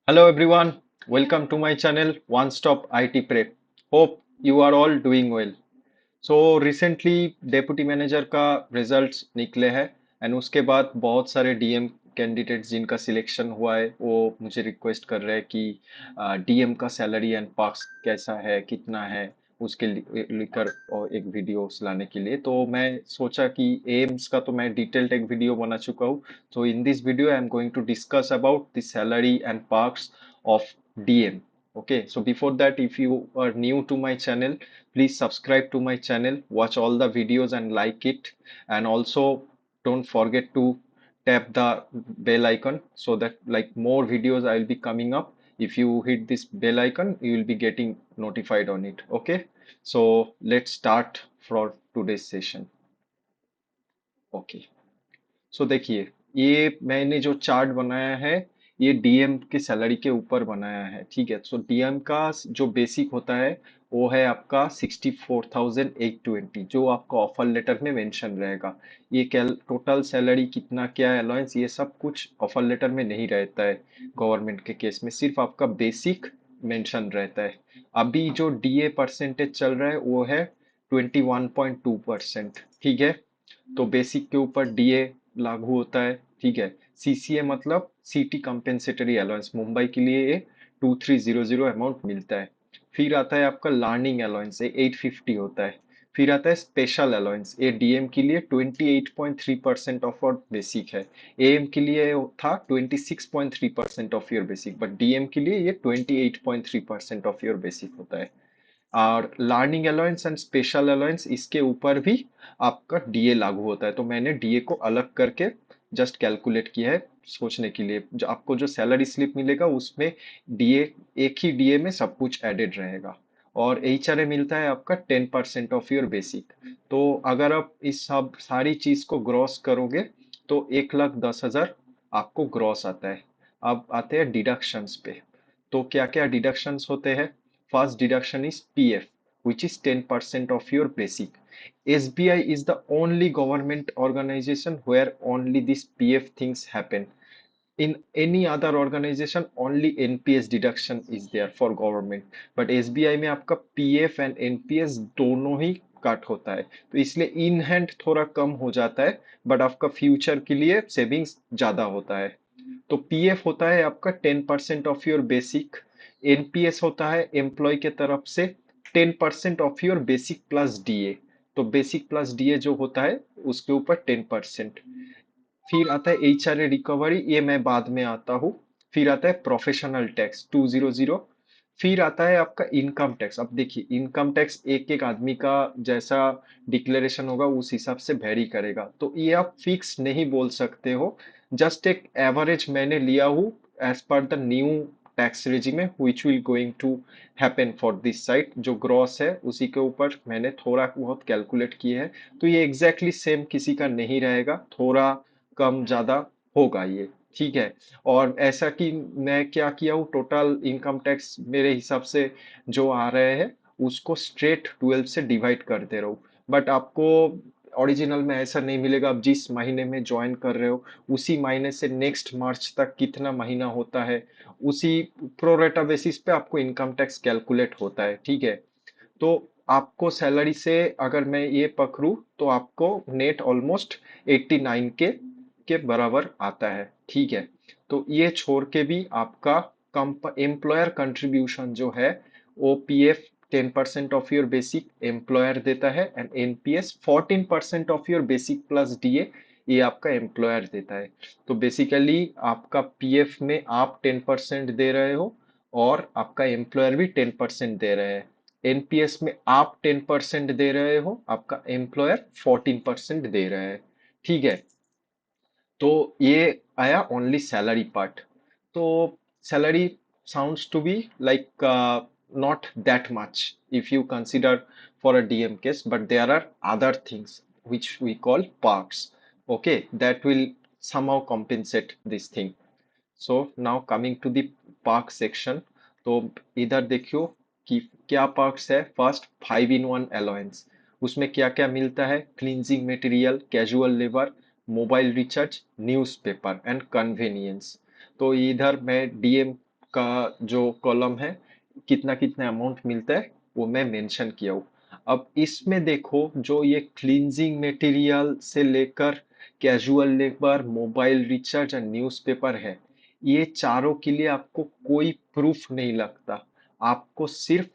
Hello everyone, welcome to my channel One Stop IT Prep. Hope you are all doing well. So recently deputy manager का results निकले हैं and उसके बाद बहुत सारे DM candidates जिनका सिलेक्शन हुआ है वो मुझे रिक्वेस्ट कर रहे हैं कि डीएम का सैलरी एंड पार्क्स कैसा है कितना है उसके लेकर और एक वीडियो लाने के लिए तो मैं सोचा कि एम्स का तो मैं डिटेल्ड एक वीडियो बना चुका हूँ. So in this video I am going to discuss about the salary and perks of DM. Okay, so before that, if you are new to my channel, please subscribe to my channel, watch all the videos and like it, and also don't forget to tap the bell icon so that like more videos I will be coming up. If you hit this bell icon, you will be getting notified on it. Okay, so let's start for today's session. Okay. सो देखिए, ये मैंने जो chart बनाया है ये DM के salary के ऊपर बनाया है. ठीक है, सो डीएम का जो बेसिक होता है वो है आपका 64,820 जो आपका ऑफर लेटर में मेंशन रहेगा. ये कैल टोटल सैलरी कितना क्या अलाउंस ये सब कुछ ऑफर लेटर में नहीं रहता है. गवर्नमेंट के केस में सिर्फ आपका बेसिक मेंशन रहता है. अभी जो डीए परसेंटेज चल रहा है वो है 21.2%. ठीक है, तो बेसिक के ऊपर डीए लागू होता है. ठीक है, सीसीए मतलब सिटी कंपेंसेटरी अलाउंस, मुंबई के लिए ये 2300 अमाउंट मिलता है. फिर आता है आपका लर्निंग अलाउंस, ये 850 होता है. फिर आता है स्पेशल अलाउंस, ये डीएम के लिए 28.3% ऑफ और बेसिक है. एएम के लिए था 26.3% of your basic, but DM के लिए ये 28.3% ऑफ योर बेसिक होता है. और learning allowance and special allowance इसके ऊपर भी आपका डीए लागू होता है. तो मैंने डीए को अलग करके जस्ट कैलकुलेट किया है सोचने के लिए. जो आपको जो सैलरी स्लिप मिलेगा उसमें डीए, एक ही डीए में सब कुछ एडेड रहेगा. और एचआरए मिलता है आपका 10% ऑफ योर बेसिक. तो अगर आप इस सब सारी चीज को ग्रॉस करोगे तो 1,10,000 आपको ग्रॉस आता है. अब आते हैं डिडक्शंस पे. तो क्या क्या डिडक्शंस होते हैं? First deduction is PF, which is 10% of your basic. SBI is the only government organization where only this PF things happen. In any other organization, only NPS deduction is there for government. But SBI में आपका PF and NPS दोनों ही cut होता है. तो इसलिए in hand थोड़ा कम हो जाता है, बट आपका फ्यूचर के लिए सेविंग्स ज्यादा होता है. तो पीएफ होता है आपका 10% ऑफ योर बेसिक. एनपीएस होता है एम्प्लॉय के तरफ से 10% of your basic plus DA. तो बेसिक प्लस डीए जो होता है उसके ऊपर 10%. फिर आता है एचआरए रिकवरी, ये मैं बाद में आता हूँ. फिर आता है प्रोफेशनल टैक्स 200. फिर आता है आपका इनकम टैक्स. अब देखिए, इनकम टैक्स एक एक आदमी का जैसा डिक्लेरेशन होगा उस हिसाब से वेरी करेगा, तो ये आप फिक्स नहीं बोल सकते हो. जस्ट एक एवरेज मैंने लिया हूँ as per the new tax regime में which will going to happen for this site. जो ग्रॉस है उसी के ऊपर मैंने थोड़ा बहुत कैलकुलेट किए हैं. तो ये एग्जैक्टली सेम किसी का नहीं रहेगा, थोड़ा कम ज्यादा होगा ये. ठीक है, और ऐसा कि मैं क्या किया हूँ, टोटल इनकम टैक्स मेरे हिसाब से जो आ रहे हैं उसको स्ट्रेट 12 से डिवाइड कर दे रहा हूँ. बट आपको ओरिजिनल में ऐसा नहीं मिलेगा. आप जिस महीने में ज्वाइन कर रहे हो उसी महीने से नेक्स्ट मार्च तक कितना महीना होता है उसी प्रोरेटा बेसिस पे आपको इनकम टैक्स कैलकुलेट होता है. ठीक है, तो आपको सैलरी से अगर मैं ये पकड़ूं तो आपको नेट ऑलमोस्ट 89 के बराबर आता है. ठीक है, तो ये छोड़ के भी आपका एम्प्लॉयर कंट्रीब्यूशन जो है वो PF 10% of your basic employer देता है and NPS 14% of your basic plus DA ये आपका एम्प्लॉयर देता है. तो बेसिकली आपका पीएफ में आप 10% दे रहे हो और आपका एम्प्लॉयर भी 10% दे रहे हैं. एनपीएस में आप 10% दे रहे हो, आपका एम्प्लॉयर 14% दे रहे हैं. ठीक है, तो ये आया ओनली सैलरी पार्ट. तो salary sounds to be like not that much if you consider for a DM case, but there are other things which we call parks. Okay, that will somehow compensate this thing. So now coming to the park section. तो इधर देखियो कि क्या parks है. First 5 in 1 allowance, उसमें क्या क्या मिलता है? Cleansing material, casual labour, mobile recharge, newspaper and convenience. तो इधर मैं डीएम का जो कॉलम है, कितना कितना अमाउंट मिलता है वो मैं मेंशन किया हूँ। अब इसमें देखो, जो ये क्लींजिंग मटेरियल से लेकर कैजुअल लेबर, मोबाइल रिचार्ज और न्यूज़पेपर है, ये चारों के लिए आपको कोई प्रूफ नहीं लगता। आपको सिर्फ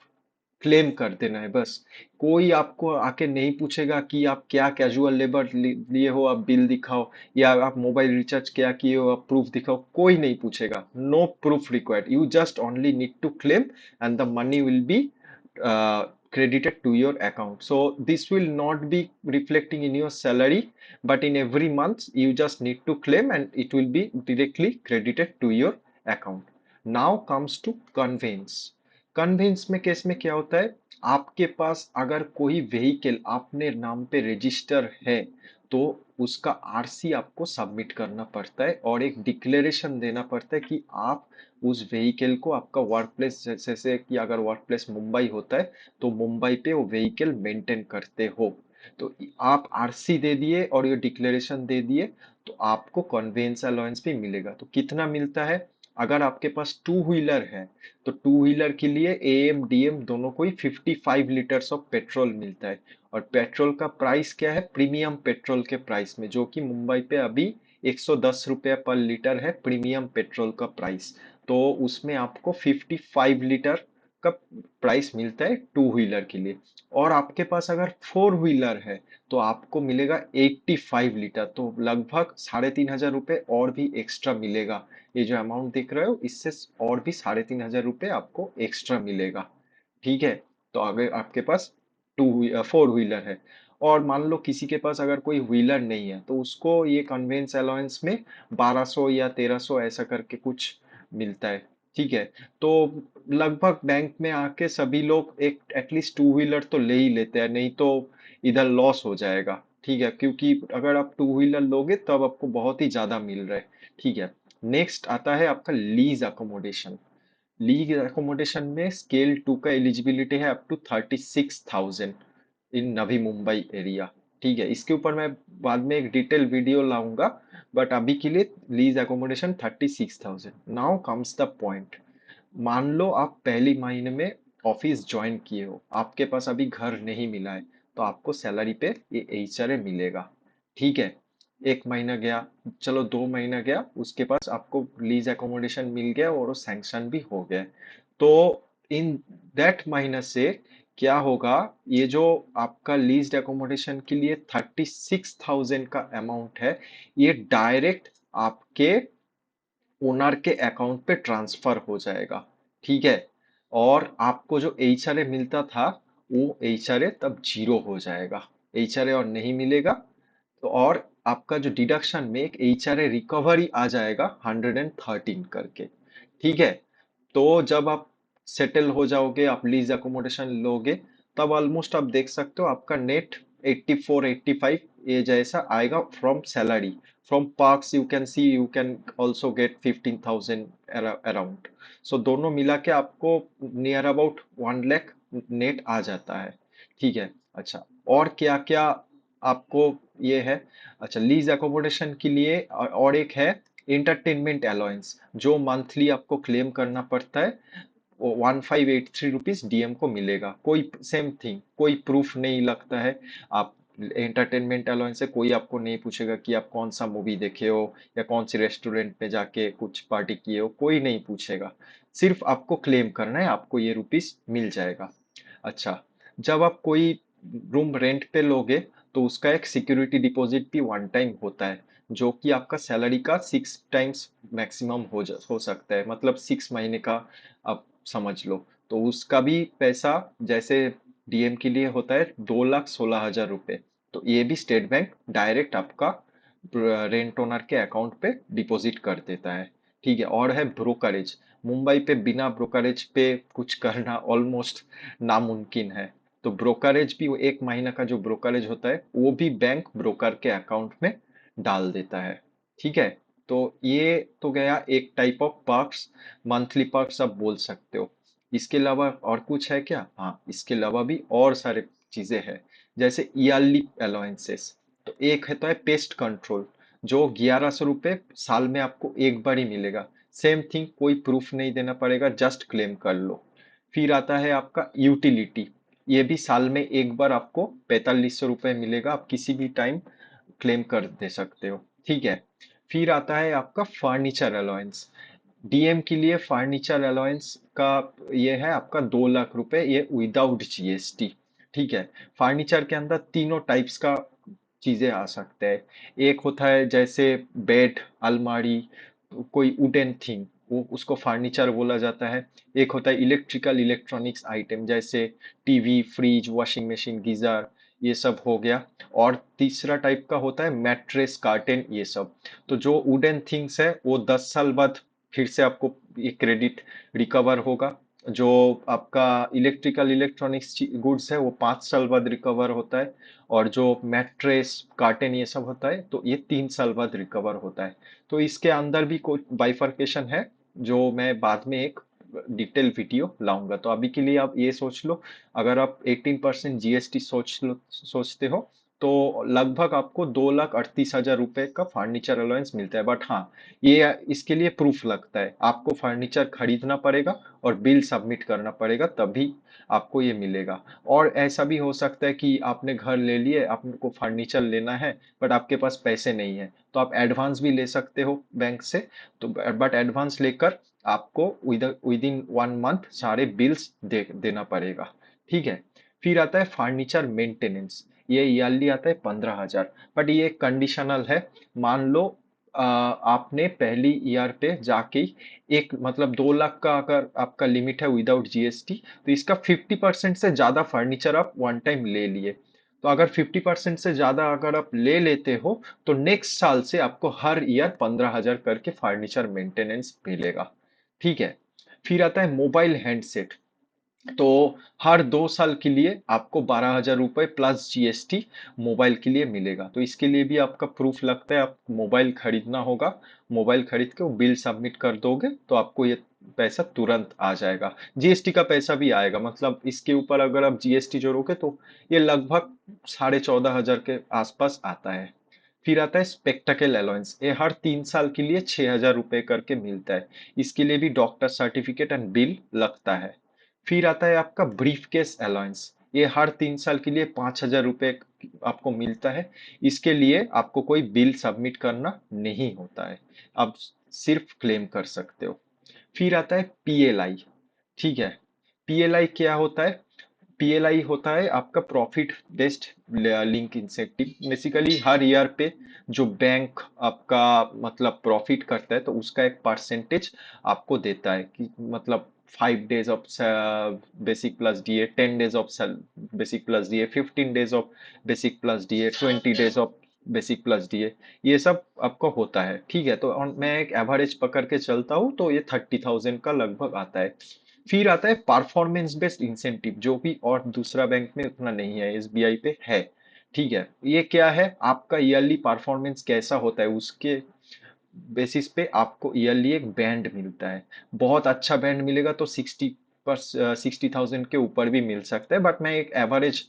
क्लेम कर देना है बस। कोई आपको आके नहीं पूछेगा कि आप क्या कैजुअल लेबर लिए हो, आप बिल दिखाओ, या आप मोबाइल रिचार्ज क्या किए हो, आप प्रूफ दिखाओ, कोई नहीं पूछेगा। No proof required, you just only need to claim and the money will be credited to your account. So this will not be reflecting in your salary, but in every month you just need to claim and it will be directly credited to your account. Now comes to conveyance. Conveyance में case में क्या होता है, आपके पास अगर कोई vehicle अपने नाम पे रजिस्टर है तो उसका आरसी आपको सबमिट करना पड़ता है और एक डिक्लेरेशन देना पड़ता है कि आप उस व्हीकल को आपका वर्क प्लेस, जैसे कि अगर वर्क प्लेस मुंबई होता है तो मुंबई पे वो व्हीकल मेंटेन करते हो। तो आप आरसी दे दिए और ये डिक्लेरेशन दे दिए तो आपको कन्वेंस अलाउंस भी मिलेगा। तो कितना मिलता है, अगर आपके पास टू व्हीलर है तो टू व्हीलर के लिए एएम डीएम दोनों को ही 55 लीटर्स ऑफ पेट्रोल मिलता है। और पेट्रोल का प्राइस क्या है, प्रीमियम पेट्रोल के प्राइस में, जो कि मुंबई पे अभी 110 रुपया पर लीटर है प्रीमियम पेट्रोल का प्राइस। तो उसमें आपको 55 लीटर का प्राइस मिलता है टू व्हीलर के लिए। और आपके पास अगर फोर व्हीलर है तो आपको मिलेगा 85 लीटर, तो लगभग 3,500 रुपये और भी एक्स्ट्रा मिलेगा। ये जो अमाउंट दिख रहे हो इससे और भी 3,500 रुपये आपको एक्स्ट्रा मिलेगा। ठीक है। तो अगर आपके पास फोर व्हीलर है और मान लो किसी के पास अगर कोई व्हीलर नहीं है तो उसको ये कन्वेंस अलाउंस में 1200 या 1300 ऐसा करके कुछ मिलता है। ठीक है। तो लगभग बैंक में आके सभी लोग एक एटलीस्ट टू व्हीलर तो ले ही लेते हैं, नहीं तो इधर लॉस हो जाएगा। ठीक है, क्योंकि अगर आप टू व्हीलर लोगे तब आपको बहुत ही ज्यादा मिल रहा है। ठीक है। नेक्स्ट आता है आपका लीज अकोमोडेशन। लीज अकोमोडेशन में स्केल 2 का एलिजिबिलिटी है up to 36,000 in Navi Mumbai area. ठीक है, इसके ऊपर मैं बाद में एक डिटेल वीडियो लाऊंगा, बट अभी के लिए lease accommodation 36,000। Now comes the point. मान लो आप पहली महीने में ऑफिस ज्वाइन किए हो, आपके पास अभी घर नहीं मिला है, तो आपको सैलरी पे ये एचआरए मिलेगा। ठीक है। एक महीना गया, चलो 2 महीना गया, उसके पास आपको लीज एकोमोडेशन मिल गया और वो सैंक्शन भी हो गया। तो इन दैट महीना से क्या होगा, ये जो आपका लीज एकोमोडेशन के लिए 36,000 का अमाउंट है, ये डायरेक्ट आपके ओनर के अकाउंट पे ट्रांसफर हो जाएगा। ठीक है। और आपको जो एचआरए मिलता था वो एचआरए तब जीरो हो जाएगा, एचआरए और नहीं मिलेगा। तो और आपका जो डिडक्शन में एक एचआरए रिकवरी आ जाएगा 113 करके। ठीक है। तो जब आप सेटल हो जाओगे, आप लीज अकोमोडेशन लोगे, तब ऑलमोस्ट आप देख सकते हो आपका नेट 84 85 ये जैसा आएगा from salary. From perks you can see you can also get 15,000 around. So दोनों मिला के आपको नियर अबाउट 1 लाख नेट आ जाता है। ठीक है। अच्छा, और क्या क्या आपको ये है। अच्छा, लीज अकोमोडेशन के लिए और एक है इंटरटेनमेंट अलाउंस, जो मंथली आपको क्लेम करना पड़ता है। वो 1583 रुपीज डीएम को मिलेगा। कोई सेम थिंग, कोई प्रूफ नहीं लगता है। आप एंटरटेनमेंट अलाउंस से कोई आपको नहीं पूछेगा कि आप कौन सा मूवी देखे हो या कौन सी रेस्टोरेंट में जाके कुछ पार्टी किए हो, कोई नहीं पूछेगा। सिर्फ आपको क्लेम करना है, आपको ये रुपीस मिल जाएगा। अच्छा, जब आप कोई रूम रेंट पे लोगे तो उसका एक सिक्योरिटी डिपॉजिट भी वन टाइम होता है, जो कि आपका सैलरी का 6 टाइम्स मैक्सिमम हो सकता है, मतलब 6 महीने का आप समझ लो। तो उसका भी पैसा जैसे डीएम के लिए होता है 2,16,000 रुपये, तो ये भी स्टेट बैंक डायरेक्ट आपका रेंट ओनर के अकाउंट पे डिपॉजिट कर देता है। ठीक है। और है ब्रोकरेज। मुंबई पे बिना ब्रोकरेज पे कुछ करना ऑलमोस्ट नामुमकिन है। तो ब्रोकरेज भी, वो 1 महीना का जो ब्रोकरेज होता है वो भी बैंक ब्रोकर के अकाउंट में डाल देता है। ठीक है। तो ये तो गया एक type of perks, monthly perks आप बोल सकते हो। इसके अलावा और कुछ है क्या? हाँ, इसके अलावा भी और सारे चीजें हैं, जैसे ईयरली अलाउंसेस। तो एक है तो है पेस्ट कंट्रोल, जो 1,100 रुपये साल में आपको एक बार ही मिलेगा। सेम थिंग, कोई प्रूफ नहीं देना पड़ेगा, जस्ट क्लेम कर लो। फिर आता है आपका यूटिलिटी। ये भी साल में एक बार आपको 4500 रुपये मिलेगा, आप किसी भी टाइम क्लेम कर दे सकते हो, ठीक है। फिर आता है आपका फर्नीचर अलाउंस। डीएम के लिए फर्नीचर अलाउंस का ये है आपका 2 लाख रुपए, ये विदाउट जीएसटी, ठीक है। फर्नीचर के अंदर तीनों टाइप्स का चीजें आ सकते हैं। एक होता है जैसे बेड, अलमारी, कोई वुडन थिंग, वो उसको फर्नीचर बोला जाता है। एक होता है इलेक्ट्रिकल इलेक्ट्रॉनिक्स आइटम, जैसे TV, fridge, washing machine, geyser, ये सब हो गया। और तीसरा टाइप का होता है मैट्रेस, कार्टन, ये सब। तो जो वुडन थिंग्स है वो 10 साल बाद फिर से आपको ये क्रेडिट रिकवर होगा। जो आपका इलेक्ट्रिकल इलेक्ट्रॉनिक्स गुड्स है वो 5 साल बाद रिकवर होता है। और जो मैट्रेस, कार्टन, ये सब होता है तो ये 3 साल बाद रिकवर होता है। तो इसके अंदर भी कोई बाइफर्केशन है, जो मैं बाद में एक डिटेल वीडियो लाऊंगा। तो अभी के लिए आप ये सोच लो, अगर आप 18% जीएसटी सोचते हो, तो लगभग आपको 2,38,000 रुपए का फर्नीचर अलाउंस मिलता है। बट हाँ, ये इसके लिए प्रूफ लगता है, आपको फर्नीचर खरीदना पड़ेगा और बिल सबमिट करना पड़ेगा, तभी आपको ये मिलेगा। और ऐसा भी हो सकता है कि आपने घर ले लिए, आपको फर्नीचर लेना है, बट आपके पास पैसे नहीं है, तो आप एडवांस भी ले सकते हो बैंक से। तो बट एडवांस लेकर आपको विद इन 1 मंथ सारे बिल्स देना पड़ेगा, ठीक है। फिर आता है फर्नीचर मेंटेनेंस। ये ईयरली आता है 15,000, बट ये कंडीशनल है। मान लो आपने पहली ईयर पे जाके एक मतलब 2 लाख का अगर आपका लिमिट है विदाउट जीएसटी, तो इसका 50% से ज्यादा फर्नीचर आप वन टाइम ले लिए। तो अगर 50% से ज्यादा अगर आप ले लेते हो, तो नेक्स्ट साल से आपको हर ईयर 15,000 करके फर्नीचर मेंटेनेंस मिलेगा, ठीक है। फिर आता है मोबाइल हैंडसेट। तो हर 2 साल के लिए आपको 12,000 रुपये प्लस जीएसटी मोबाइल के लिए मिलेगा। तो इसके लिए भी आपका प्रूफ लगता है, आप मोबाइल खरीदना होगा। मोबाइल खरीद के वो बिल सबमिट कर दोगे तो आपको ये पैसा तुरंत आ जाएगा। जीएसटी का पैसा भी आएगा, मतलब इसके ऊपर अगर आप जीएसटी जोड़ोगे तो ये लगभग 14,500 के आसपास आता है। फिर आता है स्पेक्टाकल अलाउंस। ये हर 3 साल के लिए 6,000 रुपये करके मिलता है। इसके लिए भी डॉक्टर सर्टिफिकेट एंड बिल लगता है। फिर आता है आपका ब्रीफ केस अलाउंस। ये हर 3 साल के लिए 5,000 रुपये आपको मिलता है। इसके लिए आपको कोई बिल सबमिट करना नहीं होता है, आप सिर्फ क्लेम कर सकते हो। फिर आता है पीएलआई, ठीक है। पीएलआई क्या होता है? पीएलआई होता है आपका profit based link incentive. Basically हर ईयर पे जो बैंक आपका मतलब प्रॉफिट करता है, तो उसका एक परसेंटेज आपको देता है, कि मतलब 5 days of basic plus DA, 10 days of basic plus DA, 15 days of basic plus DA, 20 days of basic plus DA, ये सब आपको होता है, ठीक है। तो मैं एक एवरेज पकड़ के चलता हूँ, तो ये 30,000 का लगभग आता है। फिर आता है परफॉर्मेंस बेस्ड इंसेंटिव, जो भी और दूसरा बैंक में उतना नहीं है, एसबीआई पे है, ठीक है। ये क्या है? आपका ईयरली परफॉर्मेंस कैसा होता है उसके बेसिस पे आपको ईयरली एक बैंड मिलता है। बहुत अच्छा बैंड मिलेगा तो 60,000 के ऊपर भी मिल सकता है, बट मैं एक एवरेज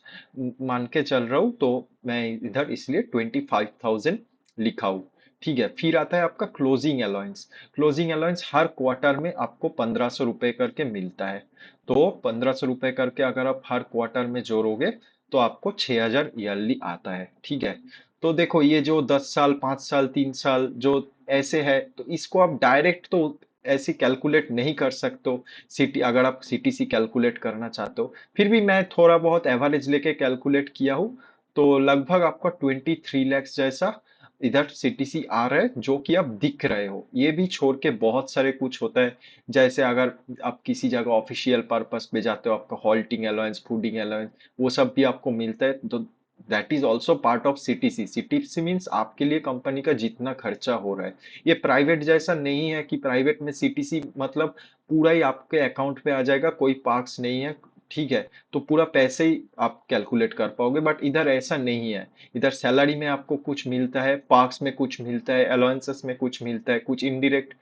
मान के चल रहा हूँ, तो मैं इधर इसलिए 25,000 लिखा हूँ, ठीक है। फिर आता है आपका क्लोजिंग अलाउंस। क्लोजिंग अलाउंस हर क्वार्टर में आपको 1,500 रुपये करके मिलता है। तो 1,500 रुपये करके अगर आप हर क्वार्टर में जोड़ोगे, तो आपको 6,000 ईयरली आता है, ठीक है। तो देखो, ये जो 10 साल, 5 साल, 3 साल जो ऐसे है, तो इसको आप डायरेक्ट तो ऐसे कैलकुलेट नहीं कर सकते हो। सिटी, अगर आप सीटीसी कैलकुलेट करना चाहते हो, फिर भी मैं थोड़ा बहुत एवरेज लेके कैलकुलेट किया हूँ। तो लगभग आपका 23 lakhs जैसा इधर सीटीसी आ रहा है, जो कि आप दिख रहे हो। ये भी छोड़ के बहुत सारे कुछ होता है, जैसे अगर आप किसी जगह ऑफिशियल पर्पस पे जाते हो, आपका हॉल्टिंग अलाउंस, फूडिंग अलाउंस, वो सब भी आपको मिलता है। तो that is also part of CTC. CTC means आपके लिए कंपनी का जितना खर्चा हो रहा है। ये प्राइवेट जैसा नहीं है कि प्राइवेट में सीटीसी मतलब पूरा ही आपके अकाउंट पे आ जाएगा, कोई पार्क्स नहीं है, ठीक है। तो पूरा पैसे ही आप कैलकुलेट कर पाओगे, बट इधर ऐसा नहीं है। इधर सैलरी में आपको कुछ मिलता है, पार्क्स में कुछ मिलता है, अलाउंसेस में कुछ मिलता है, कुछ इनडायरेक्ट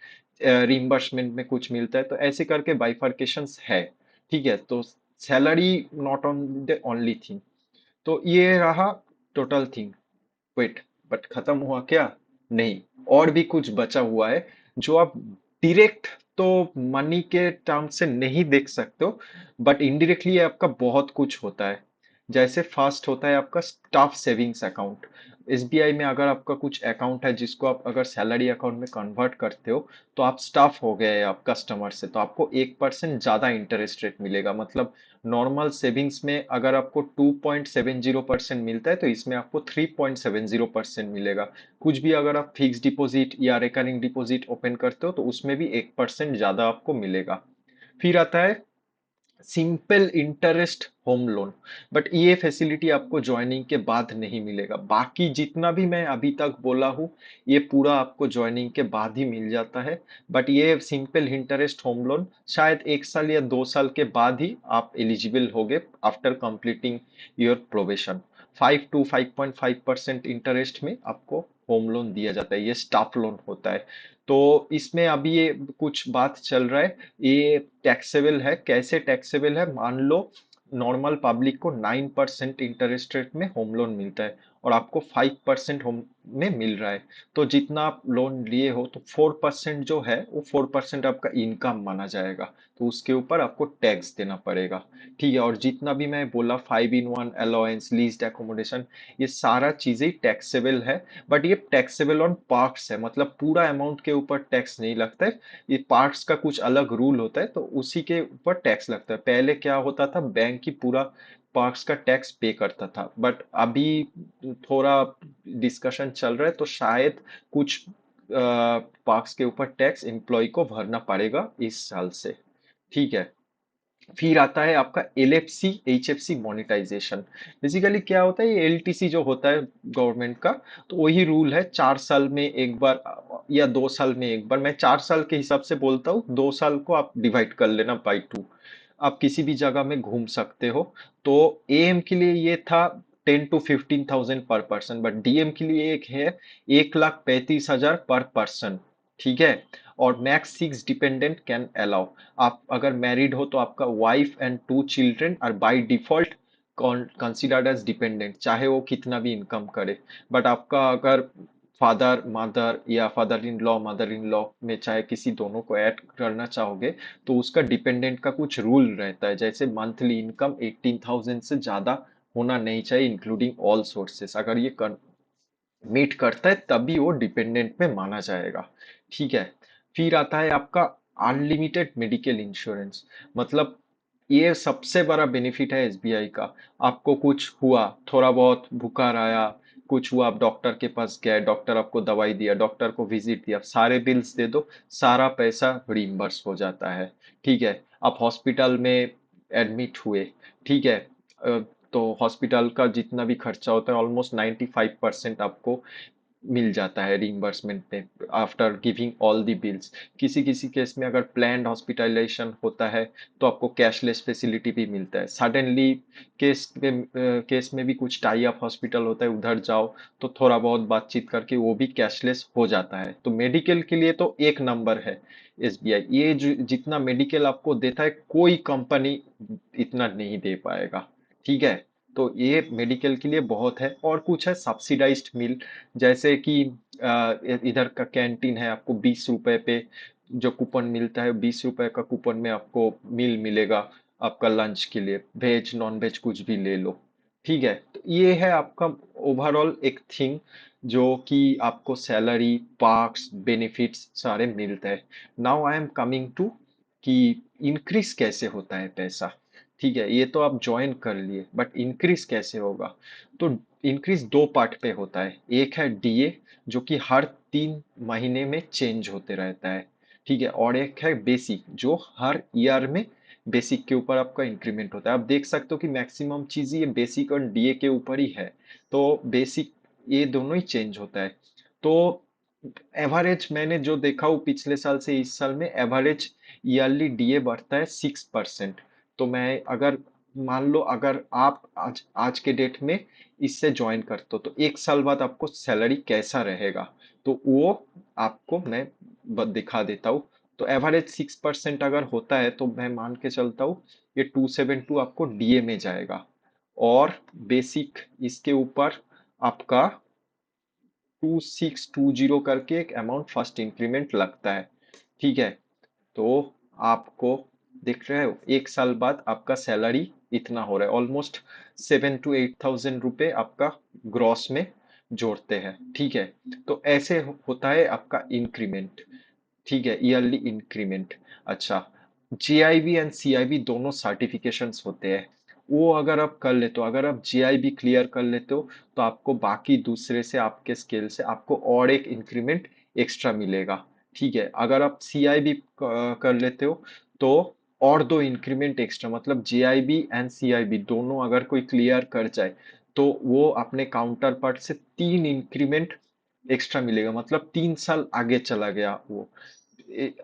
रिम्बर्समेंट में कुछ मिलता है। तो ऐसे करके बाइफर्केशंस है, ठीक है। तो salary not on the only thing. तो ये रहा टोटल थिंग। वेट, बट खत्म हुआ क्या? नहीं, और भी कुछ बचा हुआ है, जो आप डायरेक्ट तो मनी के टर्म से नहीं देख सकते हो, बट इनडायरेक्टली आपका बहुत कुछ होता है। जैसे फर्स्ट होता है आपका स्टाफ सेविंग्स अकाउंट। एसबीआई में अगर आपका कुछ अकाउंट है जिसको आप अगर सैलरी अकाउंट में कन्वर्ट करते हो, तो आप स्टाफ हो गए आप कस्टमर से, तो आपको 1% ज्यादा इंटरेस्ट रेट मिलेगा। मतलब नॉर्मल सेविंग्स में अगर आपको 2.70% मिलता है, तो इसमें आपको 3.70% मिलेगा। कुछ भी अगर आप फिक्स डिपॉजिट या रिकरिंग डिपॉजिट ओपन करते हो, तो उसमें भी 1% ज्यादा आपको मिलेगा। फिर आता है simple interest home loan. But ये फैसिलिटी आपको ज्वाइनिंग के बाद नहीं मिलेगा। बाकी जितना भी मैं अभी तक बोला हूँ, ये पूरा आपको ज्वाइनिंग के बाद ही मिल जाता है। बट ये सिंपल इंटरेस्ट होम लोन शायद 1 साल या 2 साल के बाद ही आप एलिजिबल होगे, after completing your probation. 5 to 5.5% interest में आपको होम लोन दिया जाता है। ये स्टाफ लोन होता है। तो इसमें अभी ये कुछ बात चल रहा है, ये टैक्सेबल है। कैसे टैक्सेबल है, मान लो नॉर्मल पब्लिक को 9% इंटरेस्ट रेट में होम लोन मिलता है, और आपको 5% होम में मिल रहा है। तो जितना आप लोन लिए हो, तो 4% जो है वो 4% आपका इनकम माना जाएगा। तो उसके ऊपर आपको टैक्स देना पड़ेगा। ठीक है। और जितना भी मैं बोला 5 in 1 अलाउंस, लीज्ड एकोमोडेशन, ये सारा चीजें टैक्सेबल है। बट ये टैक्सेबल ऑन पार्ट्स है, मतलब पूरा अमाउंट के ऊपर टैक्स नहीं लगता है। ये पार्ट्स का कुछ अलग रूल होता है, तो उसी के ऊपर टैक्स लगता है। पहले क्या होता था, बैंक ही पूरा पार्ट्स का टैक्स पे करता था, बट अभी थोड़ा डिस्कशन चल रहा है, तो शायद कुछ पार्ट्स के ऊपर टैक्स एम्प्लॉय को भरना पड़ेगा इस साल से। ठीक है। फिर आता है आपका एलएफसी एचएफसी मोनेटाइजेशन। बेसिकली क्या होता है, ये एलटीसी जो होता है गवर्नमेंट का, तो वही रूल है, 4 साल में एक बार या 2 साल में एक बार। मैं 4 साल के हिसाब से बोलता हूँ, 2 साल को आप डिवाइड कर लेना बाई 2। आप किसी भी जगह में घूम सकते हो। तो एएम के लिए ये था 10 to 15,000 पर पर्सन, बट डीएम के लिए एक है 1,35,000 पर पर्सन। ठीक है। और मैक्स 6 डिपेंडेंट कैन अलाउ। आप अगर मैरिड हो, तो आपका wife and 2 children are by default considered as dependent, चाहे वो कितना भी इनकम करे। बट आपका अगर फादर मदर या father in law mother in law में चाहे किसी दोनों को ऐड करना चाहोगे, तो उसका डिपेंडेंट का कुछ रूल रहता है। जैसे मंथली इनकम 18,000 से ज्यादा होना नहीं चाहिए, इंक्लूडिंग ऑल सोर्सेस। अगर ये मीट करता है, तभी वो डिपेंडेंट में माना जाएगा। ठीक है। फिर आता है आपका अनलिमिटेड मेडिकल इंश्योरेंस। मतलब ये सबसे बड़ा बेनिफिट है एसबीआई का। आपको कुछ हुआ, थोड़ा बहुत बुखार आया, कुछ हुआ, आप डॉक्टर के पास गए, डॉक्टर आपको दवाई दिया, डॉक्टर को विजिट दिया, सारे बिल्स दे दो, सारा पैसा रिम्बर्स हो जाता है। ठीक है। आप हॉस्पिटल में एडमिट हुए, ठीक है, अ, तो हॉस्पिटल का जितना भी खर्चा होता है, ऑलमोस्ट 95% आपको मिल जाता है रिइम्बर्समेंट में, after giving all the bills. किसी किसी केस में अगर प्लान्ड हॉस्पिटलाइजेशन होता है, तो आपको कैशलेस फैसिलिटी भी मिलता है। सडनली केस में भी कुछ टाई अप हॉस्पिटल होता है, उधर जाओ, तो थोड़ा बहुत बातचीत करके वो भी कैशलेस हो जाता है। तो मेडिकल के लिए तो एक नंबर है एसबीआई। ये जितना मेडिकल आपको देता है, कोई कंपनी इतना नहीं दे पाएगा। ठीक है। तो ये मेडिकल के लिए बहुत है। और कुछ है सब्सिडाइज्ड मील, जैसे कि इधर का कैंटीन है, आपको 20 रुपए पे जो कूपन मिलता है, 20 रुपए का कूपन में आपको मील मिलेगा आपका लंच के लिए, वेज नॉन वेज कुछ भी ले लो। ठीक है। तो ये है आपका ओवरऑल एक थिंग, जो कि आपको सैलरी पार्क्स बेनिफिट्स सारे मिलते हैं। Now I am coming to कि इंक्रीज कैसे होता है पैसा। ठीक है। ये तो आप ज्वाइन कर लिए, बट इंक्रीज कैसे होगा? तो इंक्रीज दो पार्ट पे होता है। एक है डीए, जो कि हर 3 महीने में चेंज होते रहता है। ठीक है। और एक है बेसिक, जो हर ईयर में बेसिक के ऊपर आपका इंक्रीमेंट होता है। आप देख सकते हो कि मैक्सिमम चीज ये बेसिक और डीए के ऊपर ही है। तो बेसिक, ये दोनों ही चेंज होता है। तो एवरेज मैंने जो देखा हूँ पिछले साल से इस साल में, एवरेज ईयरली डीए बढ़ता है 6%। तो मैं अगर मान लो, अगर आप आज आज के डेट में इससे ज्वाइन करते हो, तो 1 साल बाद आपको सैलरी कैसा रहेगा, तो वो आपको मैं दिखा देता हूँ। तो एवरेज 6% अगर होता है, तो मैं मान के चलता हूँ ये 272 आपको डीए में जाएगा। और बेसिक इसके ऊपर आपका 2620 करके एक अमाउंट फर्स्ट इंक्रीमेंट लगता है। ठीक है। तो आपको देख रहे हो 1 साल बाद आपका सैलरी इतना हो रहा है, ऑलमोस्ट 7 to 8 thousand रुपये आपका ग्रॉस में जोड़ते हैं। ठीक है। तो ऐसे होता है आपका इंक्रीमेंट। ठीक है, ईयरली इंक्रीमेंट। अच्छा, जेआईबी एंड सीआईबी दोनों सर्टिफिकेशंस होते हैं। वो अगर आप कर लेते हो, अगर आप जेआईबी क्लियर कर लेते हो, तो आपको बाकी दूसरे से आपके स्केल से आपको और एक इंक्रीमेंट एक्स्ट्रा मिलेगा। ठीक है, अगर आप सीआईबी कर लेते हो तो और 2 इंक्रीमेंट एक्स्ट्रा, मतलब जेआईबी एंड सीआईबी दोनों अगर कोई क्लियर कर जाए तो वो अपने काउंटर पार्ट से 3 इंक्रीमेंट एक्स्ट्रा मिलेगा, मतलब 3 साल आगे चला गया वो।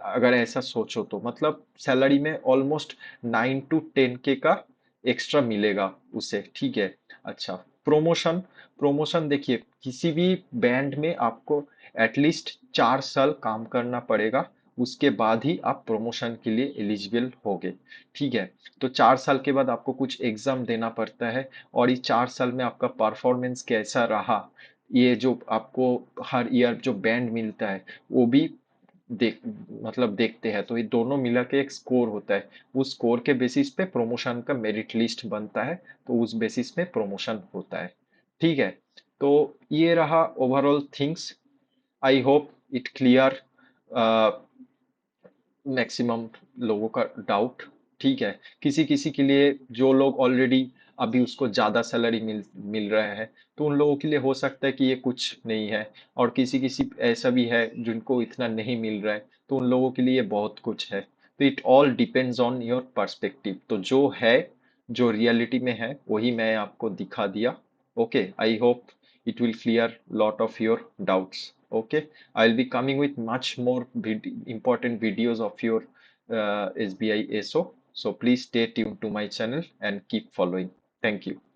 अगर ऐसा सोचो तो मतलब सैलरी में ऑलमोस्ट 9 to 10 के का एक्स्ट्रा मिलेगा उसे। ठीक है। अच्छा, प्रमोशन। प्रमोशन देखिए, किसी भी बैंड में आपको एटलीस्ट 4 साल काम करना पड़ेगा, उसके बाद ही आप प्रमोशन के लिए एलिजिबल होगे। ठीक है। तो 4 साल के बाद आपको कुछ एग्जाम देना पड़ता है, और इस 4 साल में आपका परफॉर्मेंस कैसा रहा, ये जो आपको हर ईयर जो बैंड मिलता है वो भी देख मतलब देखते हैं। तो ये दोनों मिला के एक स्कोर होता है, उस स्कोर के बेसिस पे प्रमोशन का मेरिट लिस्ट बनता है, तो उस बेसिस पे प्रमोशन होता है। ठीक है। तो ये रहा overall things. I hope it clear maximum लोगों का डाउट। ठीक है। किसी किसी के लिए, जो लोग ऑलरेडी अभी उसको ज्यादा सैलरी मिल रहा है, तो उन लोगों के लिए हो सकता है कि ये कुछ नहीं है, और किसी किसी ऐसा भी है जिनको इतना नहीं मिल रहा है, तो उन लोगों के लिए बहुत कुछ है। तो it all depends on your perspective. तो जो है, जो रियलिटी में है वही मैं आपको दिखा दिया। Okay, I hope it will clear lot of your doubts. Okay, I'll be coming with much more important videos of your SBI SO, so please stay tuned to my channel and keep following. Thank you.